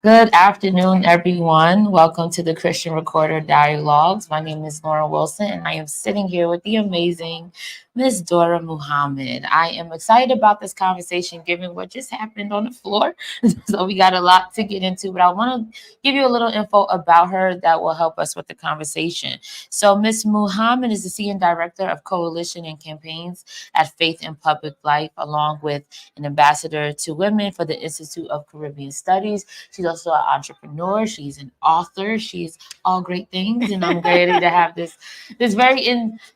Good afternoon, everyone. Welcome to the Christian Recorder Dialogues. My name is Laura Wilson, and I am sitting here with the amazing Miss Dora Muhammad. I am excited about this conversation given what just happened on the floor. So, we got a lot to get into, but I want to give you a little info about her that will help us with the conversation. So, Miss Muhammad is the Senior Director of Coalition and Campaigns at Faith in Public Life, along with an ambassador to women for the Institute of Caribbean Studies. She's also an entrepreneur. She's an author. She's all great things, and I'm ready to have this very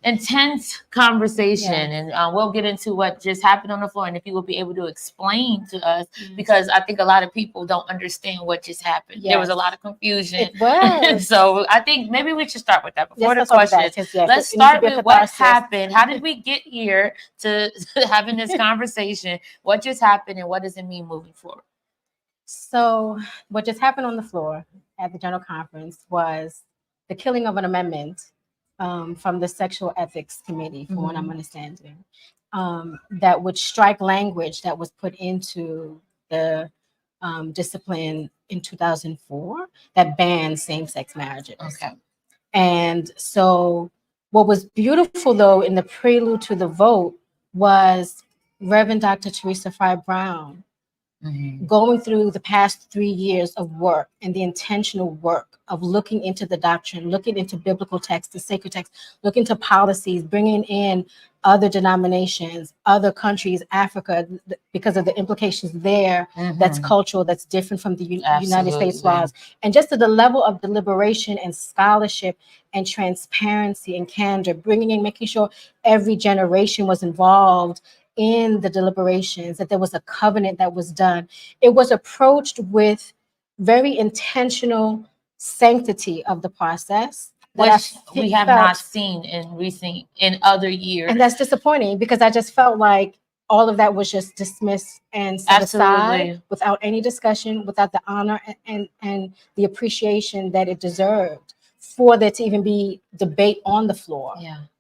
intense conversation. Yes. And we'll get into what just happened on the floor, and if you will be able to explain to us, Yes. because I think a lot of people don't understand what just happened. There was a Yes. lot of confusion. It was. So I think maybe we should start with that before Let's the talk about that, question. 'cause, yes, Let's it needs to start be a with what catharsis. happened. How did we get here to having this conversation? What just happened, and what does it mean moving forward? So, what just happened on the floor at the General Conference was the killing of an amendment from the Sexual Ethics Committee, from what I'm understanding, that would strike language that was put into the discipline in 2004 that banned same-sex marriages. Okay. And so, what was beautiful though in the prelude to the vote was Reverend Dr. Teresa Fry Brown going through the past 3 years of work and the intentional work of looking into the doctrine, looking into biblical texts, the sacred texts, looking into policies, bringing in other denominations, other countries, Africa, because of the implications there. That's cultural, that's different from the United States laws. And just to the level of deliberation and scholarship and transparency and candor, bringing in, making sure every generation was involved in the deliberations, that there was a covenant that was done. It was approached with very intentional sanctity of the process, which we have not seen in other years. And that's disappointing, because I just felt like all of that was just dismissed and set aside without any discussion, without the honor and the appreciation that it deserved, for there to even be debate on the floor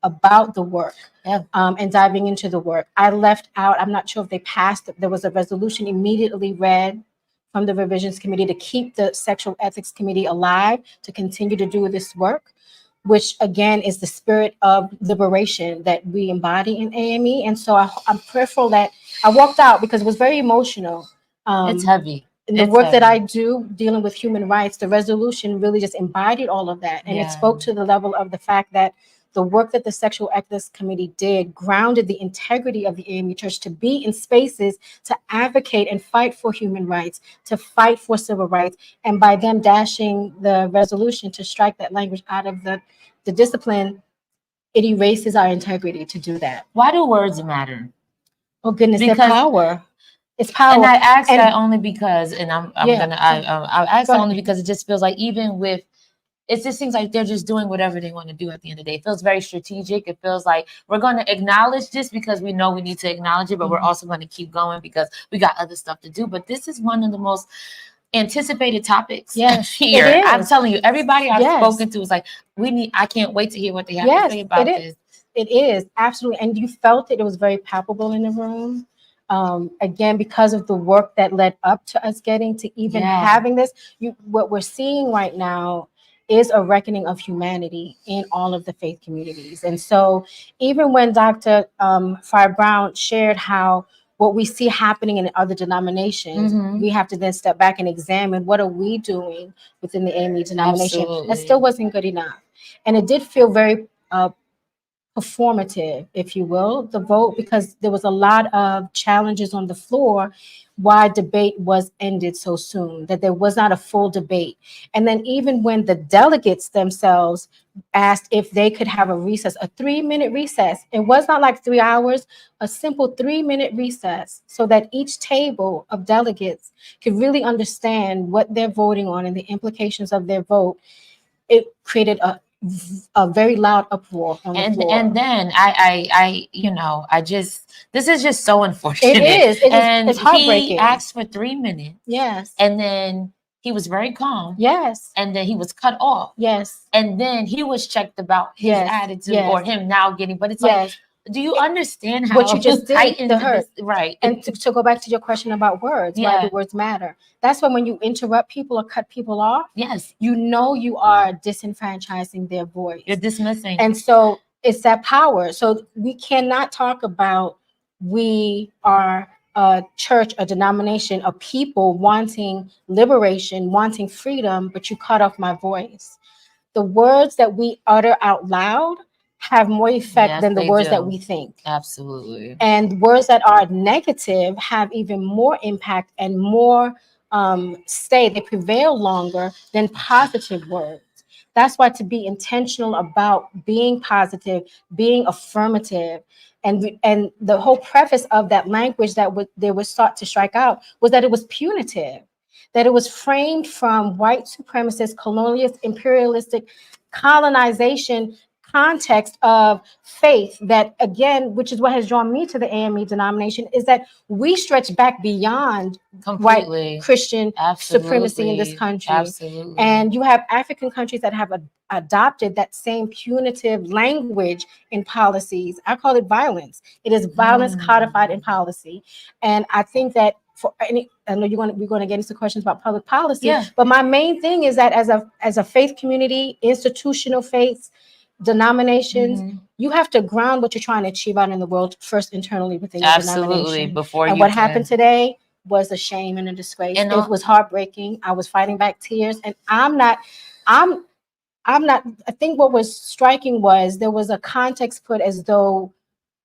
about the work and diving into the work. I left out, I'm not sure if they passed, there was a resolution immediately read from the Revisions Committee to keep the Sexual Ethics Committee alive, to continue to do this work, which again is the spirit of liberation that we embody in AME. And so I'm prayerful that I walked out because it was very emotional. It's heavy. In the work that I do dealing with human rights, the resolution really just embodied all of that. And it spoke to the level of the fact that the work that the Sexual Ethics Committee did grounded the integrity of the AME Church to be in spaces to advocate and fight for human rights, to fight for civil rights. And by them dashing the resolution to strike that language out of the discipline, it erases our integrity to do that. Why do words matter? Oh goodness, because their power. It's power. And I ask that only because, and I ask that only because it just feels like, even with, it just seems like they're just doing whatever they want to do at the end of the day. It feels very strategic. It feels like we're going to acknowledge this because we know we need to acknowledge it, but we're also going to keep going because we got other stuff to do. But this is one of the most anticipated topics here. I'm telling you, everybody I've spoken to is like, I can't wait to hear what they have to say about this. It is, absolutely. And you felt it. It was very palpable in the room. Again, because of the work that led up to us getting to even having this, what we're seeing right now is a reckoning of humanity in all of the faith communities. And so even when Dr. Fry Brown shared how what we see happening in other denominations, we have to then step back and examine, what are we doing within the AME denomination? Absolutely. That still wasn't good enough. And it did feel very performative, if you will, the vote, because there was a lot of challenges on the floor why debate was ended so soon, that there was not a full debate. And then even when the delegates themselves asked if they could have a recess, a 3-minute recess, it was not like 3 hours, a simple 3-minute recess, so that each table of delegates could really understand what they're voting on and the implications of their vote, it created a very loud uproar on the floor. And then this is just so unfortunate. It is. It's heartbreaking. He asked for 3 minutes. Yes. And then he was very calm. Yes. And then he was cut off. Yes. And then he was checked about his attitude or him now getting, but it's like, Do you understand how what you just did, heightened the hurt? this? Right. And to go back to your question about words, why do words matter? That's when you interrupt people or cut people off, yes, you know you are disenfranchising their voice. you're dismissing. And so it's that power. So we cannot talk about we are a church, a denomination of people wanting liberation, wanting freedom, but you cut off my voice. The words that we utter out loud have more effect than the words that we think. Absolutely. And words that are negative have even more impact and more they prevail longer than positive words. That's why to be intentional about being positive, being affirmative, and the whole preface of that language that they were sought to strike out was that it was punitive, that it was framed from white supremacist, colonialist, imperialistic colonization context of faith, that again, which is what has drawn me to the AME denomination, is that we stretch back beyond completely white Christian supremacy in this country. Absolutely. And you have African countries that have adopted that same punitive language in policies. I call it violence. It is violence codified in policy. And I think that for any, I know we're going to get into questions about public policy, but my main thing is that as a faith community, institutional faiths, denominations, you have to ground what you're trying to achieve out in the world first internally within your denomination. And what happened today was a shame and a disgrace. And it was heartbreaking. I was fighting back tears, and I'm not. I think what was striking was there was a context put as though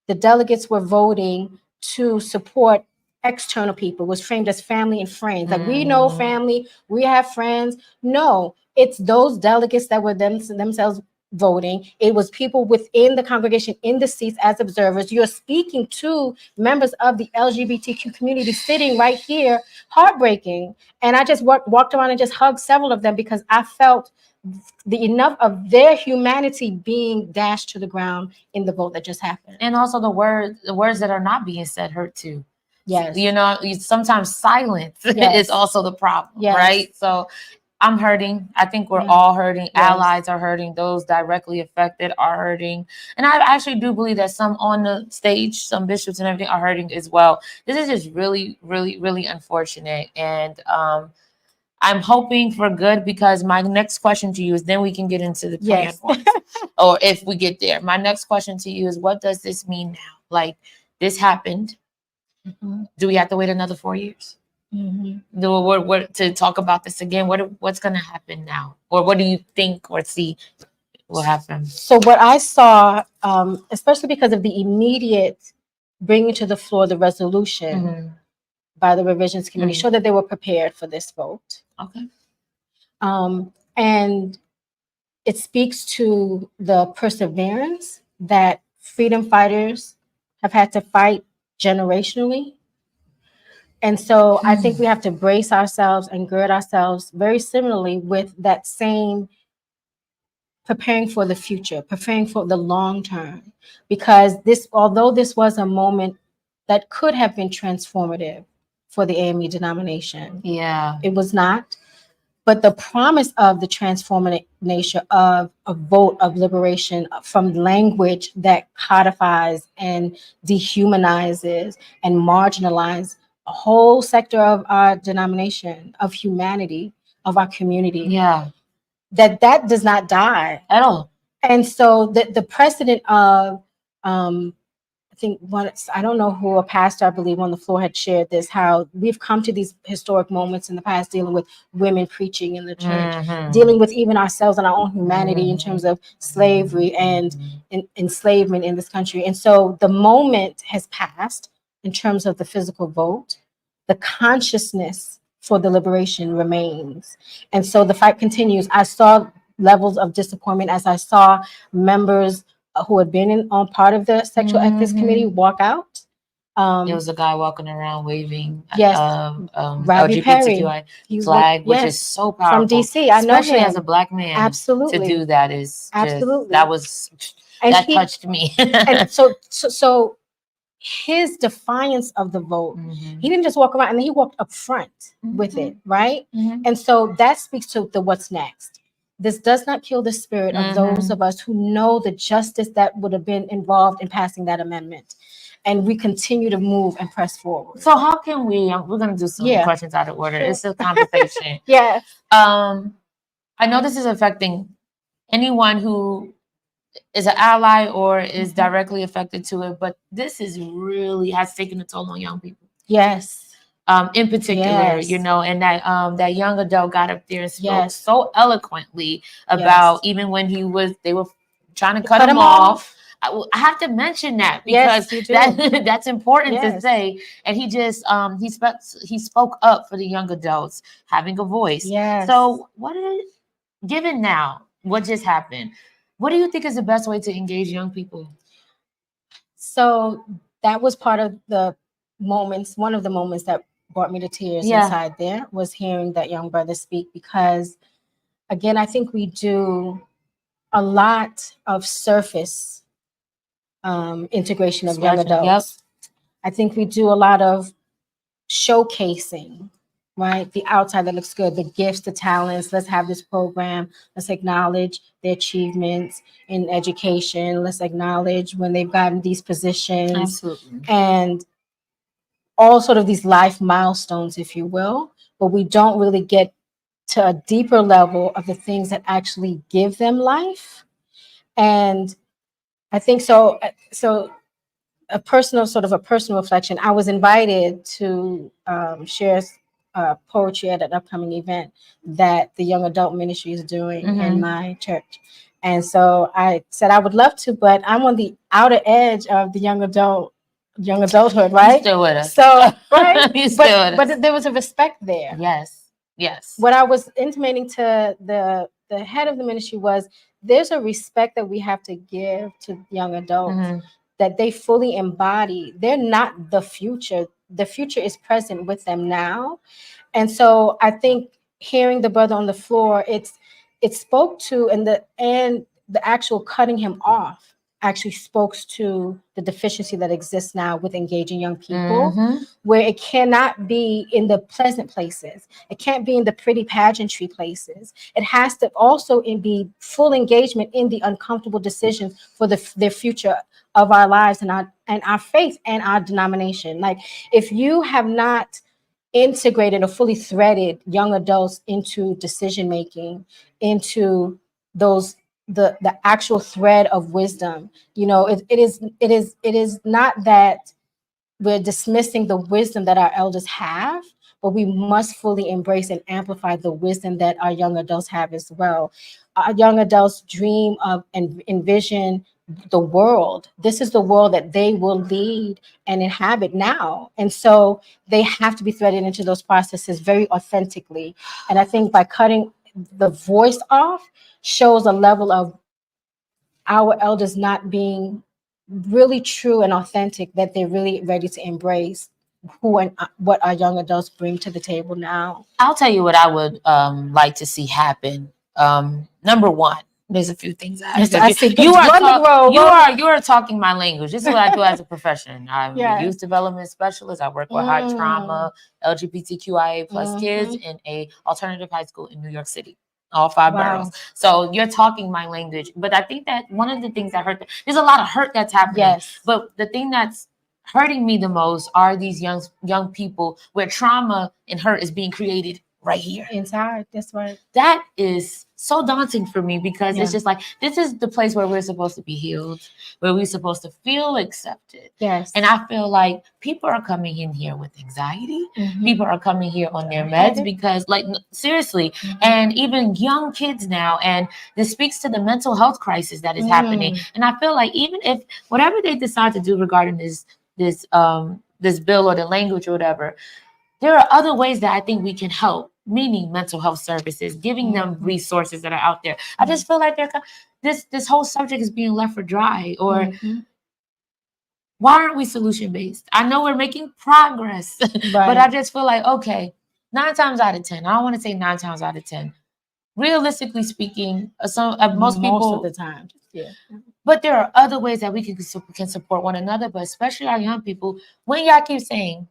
the delegates were voting to support external people. It was framed as family and friends. Like, we know family, we have friends. No, it's those delegates that were themselves voting. It was people within the congregation in the seats as observers. You're speaking to members of the LGBTQ community sitting right here, heartbreaking. And I just walked around and just hugged several of them because I felt the enough of their humanity being dashed to the ground in the vote that just happened. And also the words that are not being said hurt too. Yes. You know, sometimes silence is also the problem, right? So I'm hurting. I think we're all hurting. Yes. Allies are hurting. Those directly affected are hurting. And I actually do believe that some on the stage, some bishops and everything are hurting as well. This is just really, really, really unfortunate. And I'm hoping for good, because my next question to you is, then we can get into the prayer points. Or if we get there. My next question to you is, what does this mean now? Like, this happened. Do we have to wait another 4 years? What to talk about this again? What's going to happen now, or what do you think or see will happen? So what I saw, especially because of the immediate bringing to the floor the resolution by the revisions committee, showed that they were prepared for this vote. Okay. And it speaks to the perseverance that freedom fighters have had to fight generationally. And so I think we have to brace ourselves and gird ourselves very similarly with that same preparing for the future, preparing for the long term, because although this was a moment that could have been transformative for the AME denomination, it was not. But the promise of the transformative nature of a vote of liberation from language that codifies and dehumanizes and marginalizes a whole sector of our denomination, of humanity, of our community. That does not die at all. And so the precedent of I think I don't know who, a pastor, I believe, on the floor had shared this, how we've come to these historic moments in the past dealing with women preaching in the church, dealing with even ourselves and our own humanity in terms of slavery and enslavement in this country. And so the moment has passed in terms of the physical vote. The consciousness for the liberation remains. And so the fight continues. I saw levels of disappointment as I saw members who had been on part of the sexual ethics committee walk out. There was a guy walking around waving LGBTQI flag, which is so powerful. From DC, I know especially him. As a Black man. Absolutely. To do that is absolutely that touched me. And so his defiance of the vote, he didn't just walk around, and then he walked up front with it, right? And so that speaks to the what's next. this does not kill the spirit of those of us who know the justice that would have been involved in passing that amendment. And we continue to move and press forward. So how can we're going to do some questions out of order. Sure. It's a conversation. Yes. I know this is affecting anyone who is an ally or is directly affected to it, but this is really has taken a toll on young people. Yes. In particular, you know, and that young adult got up there and spoke so eloquently about even when they were trying to cut him off. I have to mention that because that's important to say. And he just he spoke up for the young adults having a voice. Yes. So given now what just happened, what do you think is the best way to engage young people? So that was part of the moments. One of the moments that brought me to tears inside there was hearing that young brother speak, because again, I think we do a lot of surface integration of young adults. I think we do a lot of showcasing, right? The outside that looks good, the gifts, the talents. Let's have this program. Let's acknowledge their achievements in education. Let's acknowledge when they've gotten these positions. Absolutely. And all sort of these life milestones, if you will, but we don't really get to a deeper level of the things that actually give them life. And I think so a personal reflection. I was invited to share poetry at an upcoming event that the young adult ministry is doing in my church. And so I said I would love to, but I'm on the outer edge of the young adulthood, right? You're still with us. So right. But there was a respect there. Yes. What I was intimating to the head of the ministry was there's a respect that we have to give to young adults that they fully embody. They're not the future. The future is present with them now. And so I think hearing the brother on the floor, it spoke to, and the actual cutting him off actually spoke to the deficiency that exists now with engaging young people, where it cannot be in the pleasant places. It can't be in the pretty pageantry places. It has to also be full engagement in the uncomfortable decisions for the future of our lives and our faith and our denomination. Like, if you have not integrated or fully threaded young adults into decision making, into the actual thread of wisdom, it is not that we're dismissing the wisdom that our elders have, but we must fully embrace and amplify the wisdom that our young adults have as well. Our young adults dream of and envision the world. This is the world that they will lead and inhabit now. And so they have to be threaded into those processes very authentically. And I think by cutting the voice off shows a level of our elders not being really true and authentic, that they're really ready to embrace who and what our young adults bring to the table now. I'll tell you what I would like to see happen. Number one, there's a few things you are talking my language. This is what I do as a profession. I'm a youth development specialist. I work with high trauma, LGBTQIA plus kids in a alternative high school in New York City. All 5 boroughs. So you're talking my language. But I think that one of the things that hurt, there's a lot of hurt that's happening. Yes. But the thing that's hurting me the most are these young people where trauma and hurt is being created right here. Inside. That's right. That is so daunting for me, because it's just like, this is the place where we're supposed to be healed, where we're supposed to feel accepted. Yes. And I feel like people are coming in here with anxiety. People are coming here on their meds because, like, seriously, and even young kids now. And this speaks to the mental health crisis that is happening. And I feel like even if whatever they decide to do regarding this bill or the language or whatever, there are other ways that I think we can help, meaning mental health services, giving them resources that are out there. I just feel like this whole subject is being left for dry. Or why aren't we solution based? I know we're making progress, but I just feel like, okay, 9 times out of 10, I don't want to say 9 times out of 10, realistically speaking, most people of the time, but there are other ways that we can support one another, but especially our young people. When y'all keep saying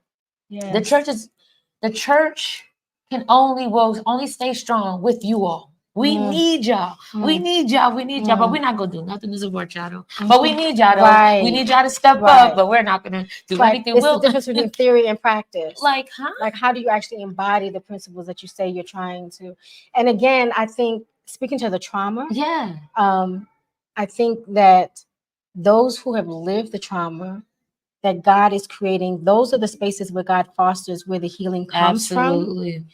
the church will only stay strong with you all. We need y'all. We need y'all. We need y'all. But we're not gonna do nothing to support y'all. Though. But we need y'all. Though. Right. We need y'all to step up. But we're not gonna do anything. It's the difference between theory and practice. Like, huh? Like, how do you actually embody the principles that you say you're trying to? And again, I think speaking to the trauma. Yeah. I think that those who have lived the trauma that God is creating, those are the spaces where God fosters where the healing comes from.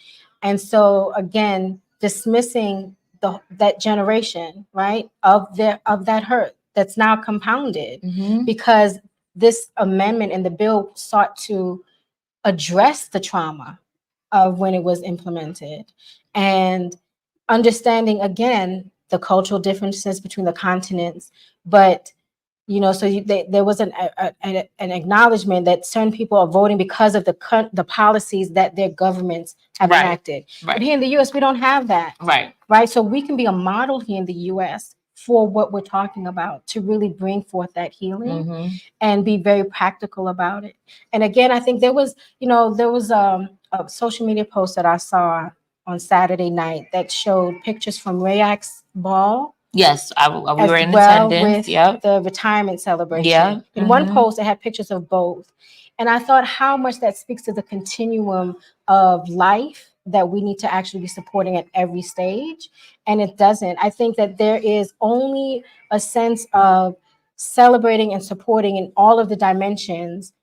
And so again, dismissing that generation, right, of that hurt that's now compounded because this amendment in the bill sought to address the trauma of when it was implemented, and understanding again the cultural differences between the continents, but so there was an acknowledgement that certain people are voting because of the policies that their governments have enacted. But here in the U.S., we don't have that. Right. So we can be a model here in the U.S. for what we're talking about, to really bring forth that healing and be very practical about it. And again, I think there was a social media post that I saw on Saturday night that showed pictures from Rayak's ball. Yes, we were in attendance. With the retirement celebration. Yeah. In one post, it had pictures of both. And I thought how much that speaks to the continuum of life that we need to actually be supporting at every stage. And it doesn't. I think that there is only a sense of celebrating and supporting in all of the dimensions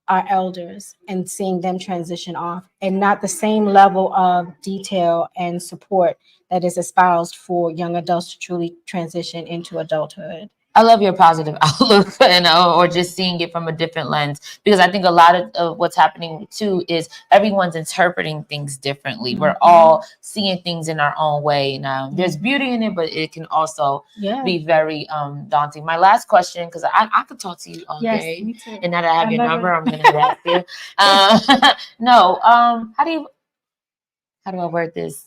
our elders and seeing them transition off, and not the same level of detail and support that is espoused for young adults to truly transition into adulthood. I love your positive outlook, or just seeing it from a different lens, because I think a lot of what's happening too is everyone's interpreting things differently. We're all seeing things in our own way. Now, there's beauty in it, but it can also be very daunting. My last question, because I could talk to you all day, me too. And now that I have your number, I'm going to ask you. How do I word this?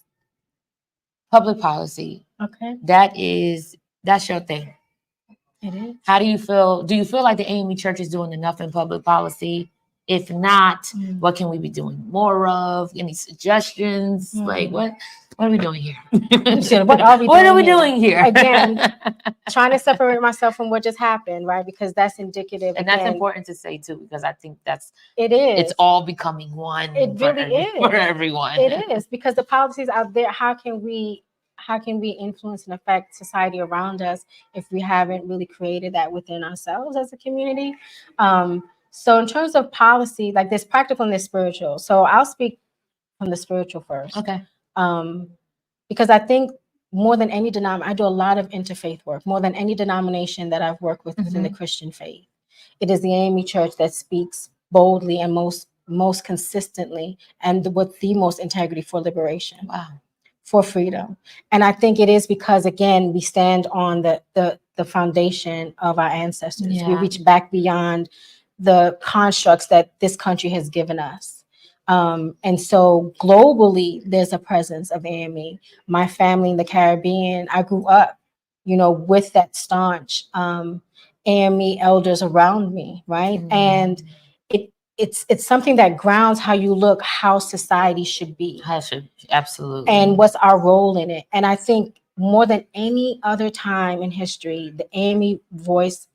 Public policy. Okay. That's your thing. It is. How do you feel? Do you feel like the AME Church is doing enough in public policy? If not, what can we be doing more of? Any suggestions? Like what are we doing here? What are we doing here? Again, trying to separate myself from what just happened, right? Because that's indicative. And that's important to say too, because I think it is. It's all becoming one. It really is for everyone. It is, because the policies out there, how can we influence and affect society around us if we haven't really created that within ourselves as a community? So in terms of policy, like there's practical and there's spiritual. So I'll speak from the spiritual first. Okay. Because I think more than any denomination, I do a lot of interfaith work, more than any denomination that I've worked with within the Christian faith. It is the AME Church that speaks boldly and most consistently and with the most integrity for liberation. Wow. For freedom. And I think it is because, again, we stand on the foundation of our ancestors. Yeah. We reach back beyond the constructs that this country has given us. And so globally, there's a presence of AME. My family in the Caribbean, I grew up, with that staunch AME elders around me, right? And it's something that grounds how you look, how society should be. Absolutely. And what's our role in it. And I think more than any other time in history, the AME voice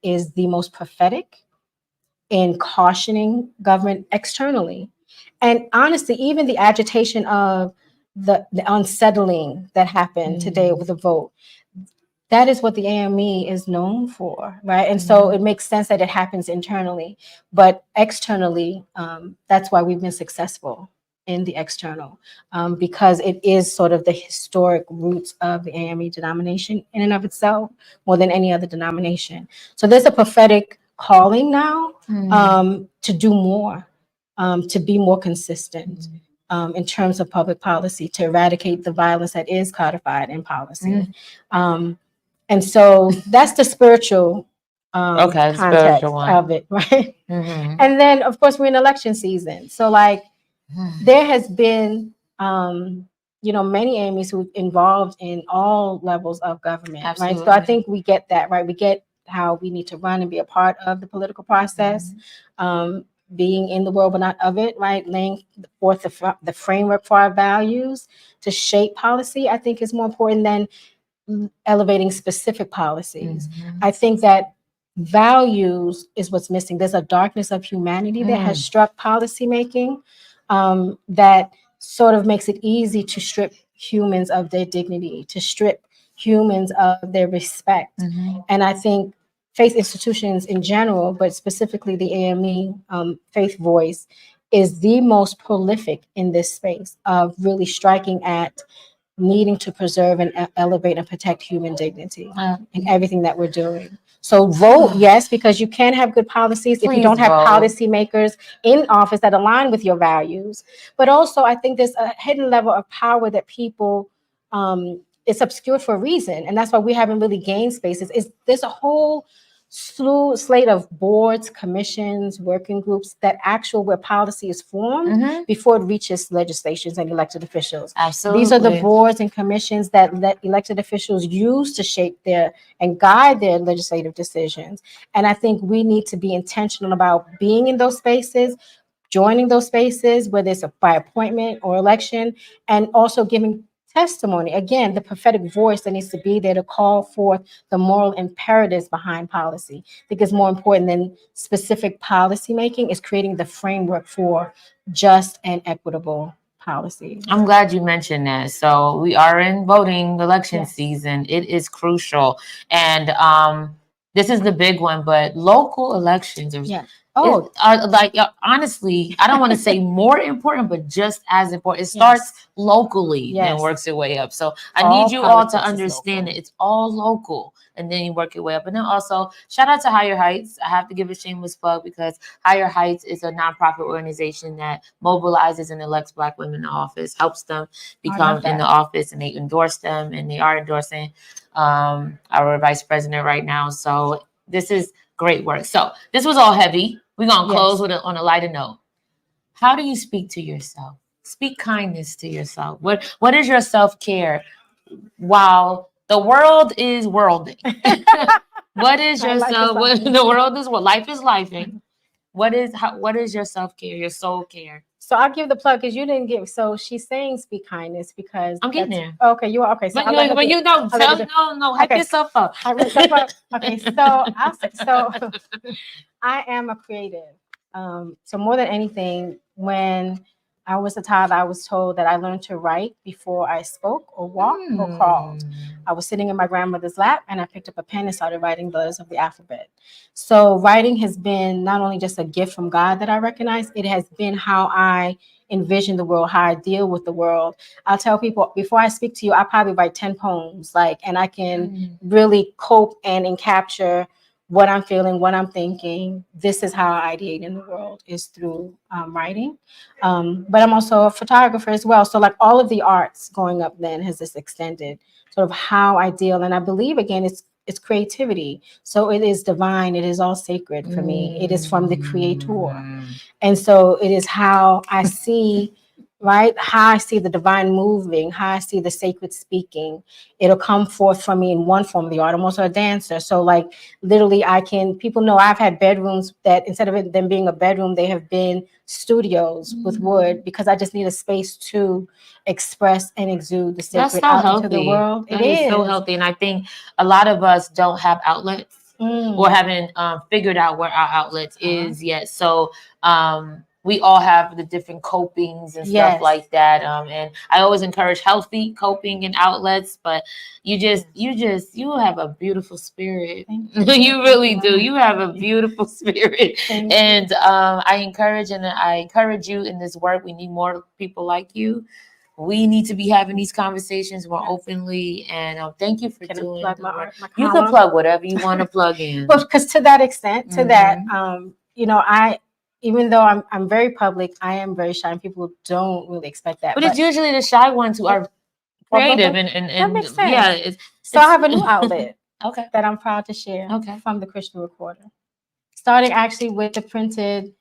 is the most prophetic in cautioning government externally. And honestly, even the agitation of the unsettling that happened today with the vote, that is what the AME is known for, right? And so it makes sense that it happens internally, but externally, that's why we've been successful in the external, because it is sort of the historic roots of the AME denomination in and of itself, more than any other denomination. So there's a prophetic calling now to do more, to be more consistent in terms of public policy, to eradicate the violence that is codified in policy. And so that's the spiritual context spiritual of it, right? And then, of course, we're in election season. So, like, there has been, many AMEs who involved in all levels of government, right? So I think we get that, right? We get how we need to run and be a part of the political process. being in the world but not of it, right? Laying forth the framework for our values to shape policy, I think is more important than elevating specific policies. I think that values is what's missing. There's a darkness of humanity that has struck policymaking that sort of makes it easy to strip humans of their dignity, to strip humans of their respect. And I think faith institutions in general, but specifically the AME faith voice, is the most prolific in this space of really striking at needing to preserve and elevate and protect human dignity in everything that we're doing. So vote yes, because you can have good policies if you don't have policymakers in office that align with your values. But also, I think there's a hidden level of power that people, it's obscured for a reason. And that's why we haven't really gained spaces. There's a whole slate of boards, commissions, working groups that where policy is formed before it reaches legislations and elected officials. Absolutely. These are the boards and commissions that elected officials use to shape and guide their legislative decisions. And I think we need to be intentional about being in those spaces, joining those spaces, whether it's by appointment or election, and also giving testimony. Again, the prophetic voice that needs to be there to call forth the moral imperatives behind policy. I think it's more important than specific policy making is creating the framework for just and equitable policy. I'm glad you mentioned that. So we are in voting election season. It is crucial. And this is the big one, but local elections are honestly, I don't want to say more important, but just as important. It starts locally and works your way up. So I need you all to understand that it's all local, and then you work your way up. And then also, shout out to Higher Heights. I have to give a shameless plug because Higher Heights is a nonprofit organization that mobilizes and elects Black women in office, helps them become in the office, and they endorse them, and they are endorsing our vice president right now. So this is great work. So this was all heavy. We're going to close on a lighter note. How do you speak to yourself? Speak kindness to yourself. What is your self-care while the world is worlding? What is your the world is what life is lifing. What is your self-care, your soul care? So I'll give the plug because you didn't give. So she's saying speak kindness because I'm getting there. Okay, you are okay. So but you don't hype yourself up. Okay, so I am a creative. So more than anything, when I was a child, I was told that I learned to write before I spoke or walked or crawled. I was sitting in my grandmother's lap and I picked up a pen and started writing the letters of the alphabet. So writing has been not only just a gift from God that I recognize, it has been how I envision the world, how I deal with the world. I'll tell people before I speak to you, I probably write 10 poems, and I can really cope and capture what I'm feeling, what I'm thinking. This is how I ideate in the world, is through writing. But I'm also a photographer as well. So all of the arts growing up then has this extended sort of how I deal. And I believe, again, it's creativity. So it is divine. It is all sacred for me. It is from the creator. And so it is how I see, right? How I see the divine moving, how I see the sacred speaking. It'll come forth from me in one form of the art. I'm also a dancer. So literally people know I've had bedrooms that instead of them being a bedroom, they have been studios with wood because I just need a space to express and exude the sacred out into the world. It is so healthy. And I think a lot of us don't have outlets or haven't figured out where our outlets is yet. So we all have the different copings and stuff like that. And I always encourage healthy coping and outlets, but you have a beautiful spirit. You really do. You have a beautiful spirit. And I encourage you in this work. We need more people like you. We need to be having these conversations more openly. And thank you for doing the work. You can plug whatever you want to plug in. Well, because to that extent, even though I'm very public, I am very shy, and people don't really expect that. But it's usually the shy ones who are creative and that makes sense. Yeah. So I have a new outlet that I'm proud to share from the Christian Recorder. Starting actually with the printed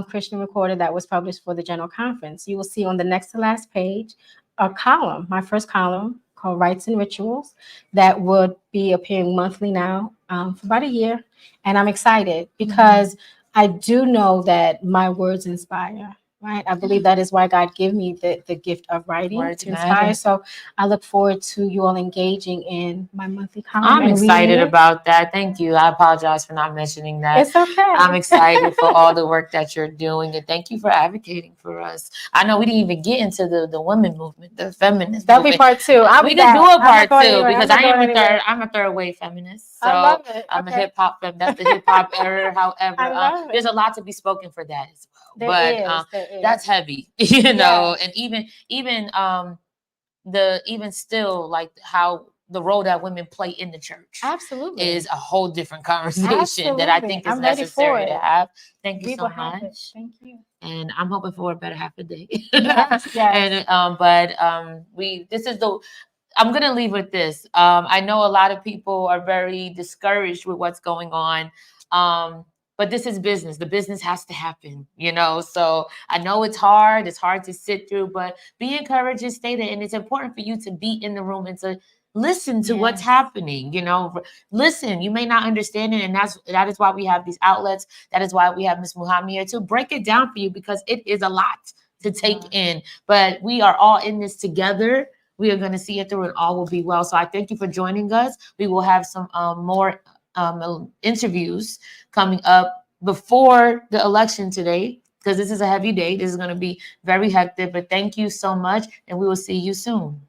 Christian Recorder that was published for the General Conference. You will see on the next to last page a column, my first column called Rites and Rituals, that would be appearing monthly now for about a year. And I'm excited because I do know that my words inspire. Right. I believe that is why God gave me the gift of writing Words to inspire. matter. So I look forward to you all engaging in my monthly column I'm and reading excited it. about that. Thank you. I apologize for not mentioning that. It's okay. I'm excited for all the work that you're doing, and thank you for advocating for us. I know we didn't even get into the women movement, the feminist That'll be movement. part two. I'll We be could do back. a I'm not part going two anywhere. I'm because not going anywhere. I'm a third wave feminist. I So love it. I'm a Okay. hip hop fem. That's the hip hop era. I However, love there's it. a lot to be spoken for that as well. There But is. There is. that's heavy, you know. Yes. And even still, like how the role that women play in the church Absolutely. is a whole different conversation that I Absolutely. think is I'm ready for necessary to it. have. Thank you We so will have it. much. Thank you. And I'm hoping for a better half a day. Yes. Yes. And we this is the I'm gonna leave with this. I know a lot of people are very discouraged with what's going on. But this is business. The business has to happen, you know. So I know it's hard. It's hard to sit through, but be encouraged and stay there. And it's important for you to be in the room and to listen to what's Yes. happening. You know, listen. You may not understand it, and that is why we have these outlets. That is why we have Miss Muhammad here to break it down for you because it is a lot to take in. But we are all in this together. We are going to see it through and all will be well. So I thank you for joining us. We will have some more interviews coming up before the election today because this is a heavy day. This is going to be very hectic. But thank you so much, and we will see you soon.